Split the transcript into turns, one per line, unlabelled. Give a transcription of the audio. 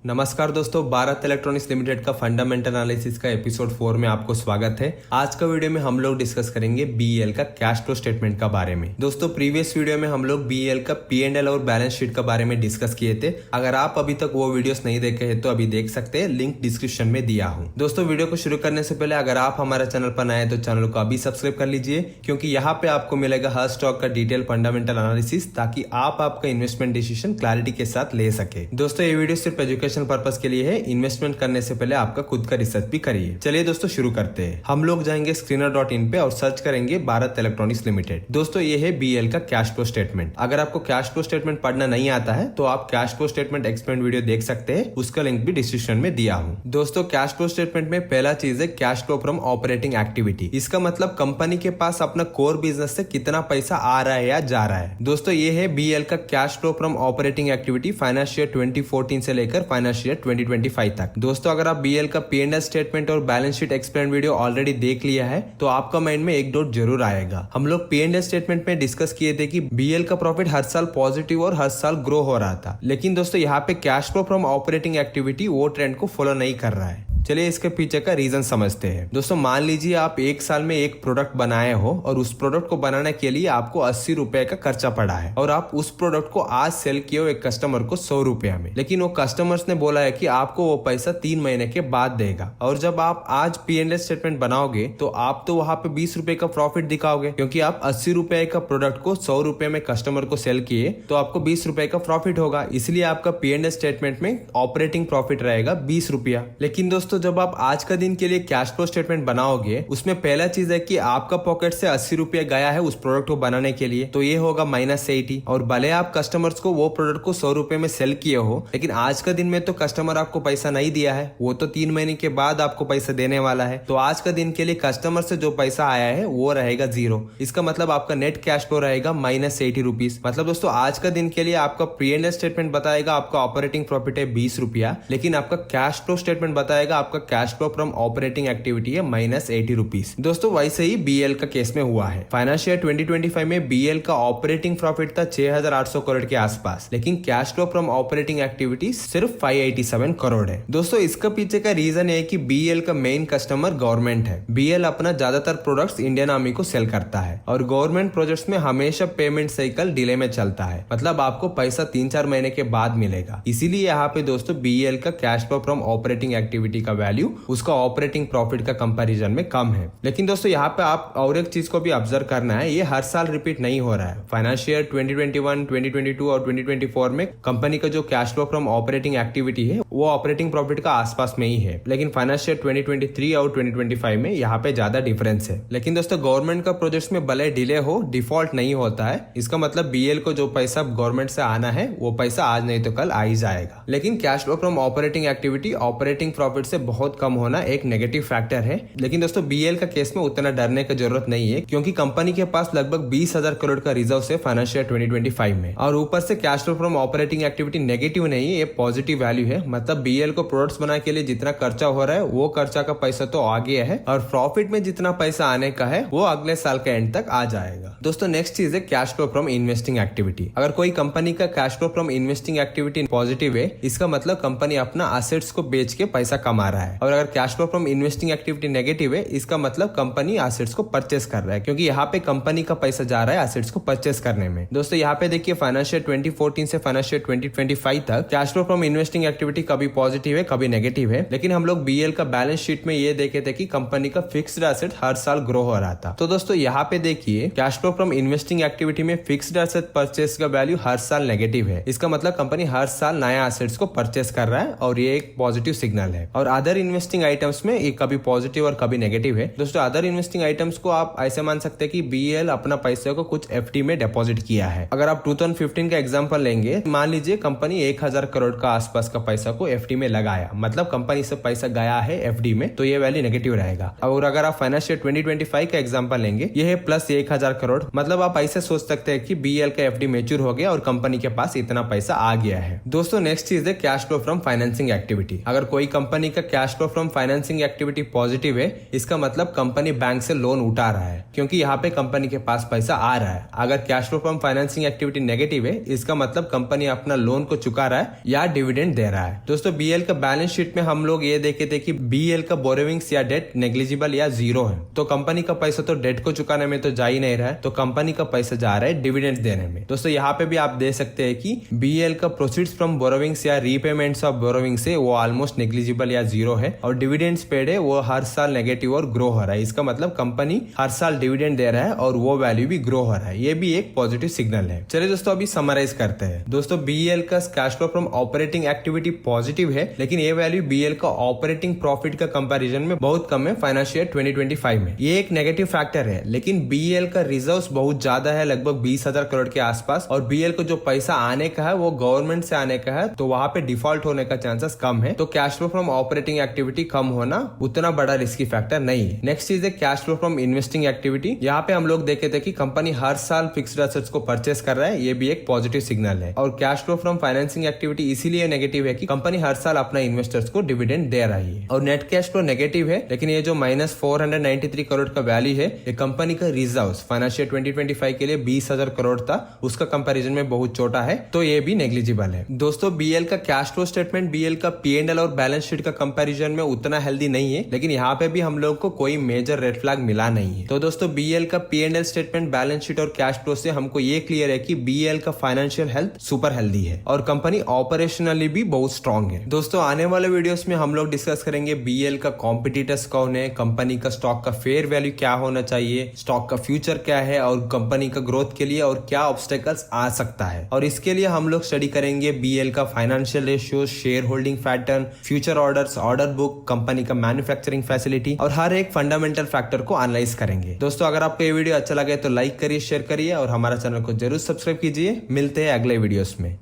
नमस्कार दोस्तों, Bharat electronics limited का फंडामेंटल एनालिसिस का एपिसोड 4 में आपको स्वागत है। आज का वीडियो में हम लोग डिस्कस करेंगे बीईएल का कैश फ्लो स्टेटमेंट का बारे में। दोस्तों, प्रीवियस वीडियो में हम लोग बीईएल का P&L और बैलेंस शीट का बारे में डिस्कस किए थे। अगर आप अभी तक वो वीडियोस नहीं देखे हैं तो अभी देख सकते हैं, लिंक डिस्क्रिप्शन में दिया हूँ। दोस्तों, वीडियो को शुरू करने से पहले अगर आप हमारे चैनल पर नए हैं तो चैनल को अभी सब्सक्राइब कर लीजिए, क्योंकि यहाँ पे आपको मिलेगा हर स्टॉक का डिटेल फंडामेंटल एनालिसिस, ताकि आप आपका इन्वेस्टमेंट डिसीजन क्लैरिटी के साथ ले सके। दोस्तों, ये वीडियो सिर्फ एजुकेशन पर्पज के लिए है। इन्वेस्टमेंट करने से पहले आपका खुद का रिसर्च भी करिए। चलिए दोस्तों, शुरू करते हैं। हम लोग जाएंगे screener.in पे और सर्च करेंगे भारत इलेक्ट्रॉनिक्स लिमिटेड। दोस्तों, ये है बीएल का कैश फ्लो स्टेटमेंट। अगर आपको कैश फ्लो स्टेटमेंट पढ़ना नहीं आता है तो आप cash flow statement explain video देख सकते हैं, उसका लिंक भी डिस्क्रिप्शन में दिया हूँ। दोस्तों, कैश फ्लो स्टेटमेंट में पहला चीज है cash flow from operating activity. इसका मतलब कंपनी के पास अपना कोर बिजनेस से कितना पैसा आ रहा है या जा रहा है। दोस्तों, ये है बीएल का cash flow from operating activity financial 2014 से लेकर फाइनेंशियल 2025 तक। दोस्तों, अगर आप बीएल का P&L स्टेटमेंट और balance sheet explain video already देख लिया है तो आपका माइंड में एक डाउट जरूर आएगा। हम लोग P&L स्टेटमेंट में डिस्कस किए थे कि बीएल का प्रॉफिट हर साल पॉजिटिव और हर साल ग्रो हो रहा था, लेकिन दोस्तों यहाँ पे cash flow from operating activity वो ट्रेंड को फॉलो नहीं कर रहा है। चलिए इसके पीछे का रीजन समझते हैं। दोस्तों, मान लीजिए आप एक साल में एक प्रोडक्ट बनाए हो और उस प्रोडक्ट को बनाने के लिए आपको 80 रुपए का खर्चा पड़ा है और आप उस प्रोडक्ट को आज सेल किए हो एक कस्टमर को 100 रुपया में, लेकिन वो कस्टमर्स ने बोला है कि आपको वो पैसा 3 महीने के बाद देगा। और जब आप आज P&L स्टेटमेंट बनाओगे तो आप तो वहां पे 20 रुपए का प्रॉफिट दिखाओगे, क्योंकि आप 80 रुपए का प्रोडक्ट को 100 रुपए में कस्टमर को सेल किए तो आपको 20 रुपए का प्रॉफिट होगा। इसलिए आपका P&L स्टेटमेंट में ऑपरेटिंग प्रॉफिट रहेगा 20 रुपया। लेकिन दोस्तों, जब आप आज का दिन के लिए कैश फ्लो स्टेटमेंट बनाओगे, उसमें पहला चीज है कि आपका पॉकेट से 80 रुपया गया है उस प्रोडक्ट को बनाने के लिए, तो ये होगा -80। और भले आप कस्टमर्स को वो प्रोडक्ट को 100 रुपए में सेल किए हो, लेकिन आज का दिन में तो कस्टमर आपको पैसा नहीं दिया है, वो तो 3 महीने के बाद आपको पैसा देने वाला है। तो आज का दिन के लिए कस्टमर से जो पैसा आया है वो रहेगा 0। इसका मतलब आपका नेट कैश फ्लो रहेगा -80 रुपीज। मतलब दोस्तों, आज का दिन के लिए आपका P&L स्टेटमेंट बताएगा आपका ऑपरेटिंग प्रॉफिट है 20 रुपया, लेकिन आपका कैश फ्लो स्टेटमेंट बताएगा आपका cash flow from operating activity है -80 रुपीज। दोस्तों, वैसे ही बीएल का केस में हुआ है। फाइनेंशियल 2025 में बीएल का ऑपरेटिंग प्रॉफिट था 6800 करोड़ के आसपास, लेकिन cash flow from operating activity सिर्फ 587 करोड़ है। दोस्तों, इसका पीछे का रीजन है कि बीएल का मेन कस्टमर गवर्नमेंट है। बीएल अपना ज्यादातर प्रोडक्ट्स इंडियन आर्मी को सेल करता है और गवर्नमेंट प्रोजेक्ट्स में हमेशा पेमेंट साइकिल डिले में चलता है, मतलब आपको पैसा 3-4 महीने के बाद मिलेगा। इसीलिए यहाँ पे दोस्तों बीएल का cash flow from operating activity का वैल्यू उसका ऑपरेटिंग प्रॉफिट का कंपैरिजन में कम है। लेकिन दोस्तों, यहाँ पे आप और एक चीज को भी ऑब्जर्व करना है, ये हर साल रिपीट नहीं हो रहा है। फाइनेंशियल 2021, 2022 और 2024 में कंपनी का जो cash flow from operating activity है वो ऑपरेटिंग प्रॉफिट का आसपास में ही है, लेकिन फाइनेंशियल 2023 और 2025 में यहाँ पे ज्यादा डिफरेंस है। लेकिन दोस्तों, गवर्नमेंट का प्रोजेक्ट में भले डिले हो, डिफॉल्ट नहीं होता है। इसका मतलब बीएल को जो पैसा गवर्नमेंट से आना है वो पैसा आज नहीं तो कल आ ही जाएगा। लेकिन cash flow from operating activity operating profit से बहुत कम होना एक नेगेटिव फैक्टर है। लेकिन दोस्तों, बीएल का केस में उतना डरने की जरूरत नहीं है, क्योंकि कंपनी के पास लगभग 20,000 करोड़ का रिजर्व है फाइनेंशियल 2025 में, और ऊपर से cash flow from operating activity negative नहीं है, ये पॉजिटिव वैल्यू है। मतलब बीएल को प्रोडक्ट्स बनाने के लिए जितना खर्चा हो रहा है वो खर्चा का पैसा तो आ गया है, और प्रॉफिट में जितना पैसा आने का है वो अगले साल के एंड तक आ जाएगा। दोस्तों, नेक्स्ट चीज है cash flow from investing activity. अगर कोई कंपनी का cash flow from investing activity positive है, इसका मतलब कंपनी अपना एसेट्स को बेच के पैसा कमा रहा है। और अगर cash flow from investing activity negative है, इसका मतलब कंपनी एसेट्स को परचेस कर रहा है, क्योंकि यहाँ पे कंपनी का पैसा जा रहा है एसेट्स को परचेस करने में। दोस्तों, यहाँ पे देखिए फाइनेंशियल 2014 से फाइनेंशियल 2025 तक cash flow from investing activity कभी पॉजिटिव है कभी नेगेटिव है, लेकिन हम लोग बीएल का बैलेंस शीट में ये देखे थे कि कंपनी का फिक्स्ड एसेट हर साल ग्रो हो रहा था। तो दोस्तों, यहाँ पे देखिए cash flow from investing activity में फिक्स्ड एसेट परचेस का वैल्यू हर साल नेगेटिव है। इसका मतलब कंपनी हर साल नया एसेट्स को परचेस कर रहा है और ये एक पॉजिटिव सिग्नल है। और अदर इन्वेस्टिंग आइटम्स में ये कभी पॉजिटिव और कभी नेगेटिव है। दोस्तों, अदर इन्वेस्टिंग आइटम्स को आप ऐसे मान सकते हैं कि बीएल अपना पैसे को कुछ एफडी में डिपॉजिट किया है। अगर आप 2015 का एग्जांपल लेंगे, मान लीजिए कंपनी 1000 करोड़ का आसपास का पैसा को एफडी में लगाया, मतलब कंपनी से पैसा गया है एफडी में, तो ये वैल्यू नेगेटिव रहेगा। और अगर आप फाइनेंशियल 2025 का एग्जांपल लेंगे, ये है +1000 करोड़, मतलब आप ऐसे सोच सकते हैं कि बीएल का एफडी मैच्योर हो गया और कंपनी के पास इतना पैसा आ गया है। दोस्तों, नेक्स्ट चीज है cash flow from financing activity. अगर कोई कंपनी का cash flow from financing activity positive है, इसका मतलब कंपनी बैंक से लोन उठा रहा है, क्योंकि यहाँ पे कंपनी के पास पैसा आ रहा है। अगर cash flow from financing activity negative है, इसका मतलब कंपनी अपना लोन को चुका रहा है या डिविडेंड दे रहा है। दोस्तों बीएल का बैलेंस शीट में हम लोग ये देखे थे कि बीएल का बोरोविंग्स या डेट नेग्लिजिबल या जीरो है, तो कंपनी का पैसा तो डेट को चुकाने में तो जा ही नहीं रहा है, तो कंपनी का पैसा जा रहा है डिविडेंड देने में। दोस्तों यहाँ पे भी आप दे सकते हैं कि बीएल का प्रोसीड्स फ्रॉम बोरोविंग्स या रीपेमेंट्स ऑफ बोरोविंग्स है वो ऑलमोस्ट नेग्लिजिबल या जीरो है, और डिविडेंड्स पेड है वो हर साल नेगेटिव और ग्रो हो रहा है। इसका मतलब कंपनी हर साल डिविडेंड दे रहा है और वो वैल्यू भी ग्रो हो रहा है, ये भी एक पॉजिटिव सिग्नल है। चलिए दोस्तों अभी समराइज करते हैं। दोस्तों बीएल का cash flow from operating activity positive है, लेकिन ये वैल्यू बीएल का ऑपरेटिंग प्रॉफिट का कंपैरिजन में बहुत कम है फाइनेंशियल 2025 में। ये एक नेगेटिव फैक्टर है, लेकिन बीएल का रिजर्व्स बहुत ज्यादा है, लगभग 20,000 करोड़ के आसपास, और बीएल को जो पैसा आने का है वो गवर्नमेंट से आने का है, तो वहां पे डिफॉल्ट होने का चांसेस कम है। तो cash flow from operating activity कम होना उतना बड़ा रिस्की फैक्टर नहीं है। नेक्स्ट चीज है cash flow from investing activity. यहाँ पे हम लोग देखे थे कि कंपनी हर साल फिक्स्ड एसेट्स को परचेस कर रहा है, ये भी एक पॉजिटिव सिग्नल है। और cash flow from financing activity इसीलिए नेगेटिव है कि कंपनी हर साल अपना इन्वेस्टर्स को डिविडेंड दे रही है। और नेट कैश फ्लो नेगेटिव है, लेकिन ये जो -493 करोड़ का वैल्यू है, ये कंपनी का रिजर्व्स फाइनेंशियल 2025 के लिए 20,000 करोड़ था, उसका कंपैरिजन में बहुत छोटा है, तो ये भी नेग्लिजिबल है। दोस्तों बीएल का कैश फ्लो स्टेटमेंट बीएल का P&L और बैलेंस शीट का कंपैरिजन में उतना हेल्दी नहीं है, लेकिन यहाँ पे भी हम लोग को कोई मेजर रेड फ्लैग मिला नहीं है। तो दोस्तों बीएल का P&L स्टेटमेंट, बैलेंस शीट और कैश फ्लो से हमको ये क्लियर है कि बीएल का फाइनेंशियल हेल्थ सुपर हेल्दी है और कंपनी ऑपरेशनली भी बहुत स्ट्रॉन्ग है। दोस्तों आने वाले वीडियोस में हम लोग डिस्कस करेंगे बीएल का कॉम्पिटिटर्स कौन है, कंपनी का स्टॉक का फेयर वैल्यू क्या होना चाहिए, स्टॉक का फ्यूचर क्या है, और कंपनी का ग्रोथ के लिए और क्या ऑब्स्टेकल्स आ सकता है। और इसके लिए हम लोग स्टडी करेंगे बीएल का financial ratio, share holding pattern, future orders, order book, company का मैन्युफैक्चरिंग फैसिलिटी और हर एक फंडामेंटल फैक्टर को एनालाइज करेंगे। दोस्तों अगर आपको ये वीडियो अच्छा लगे तो लाइक करिए, शेयर करिए और हमारा चैनल को जरूर सब्सक्राइब कीजिए। मिलते हैं अगले वीडियोस में।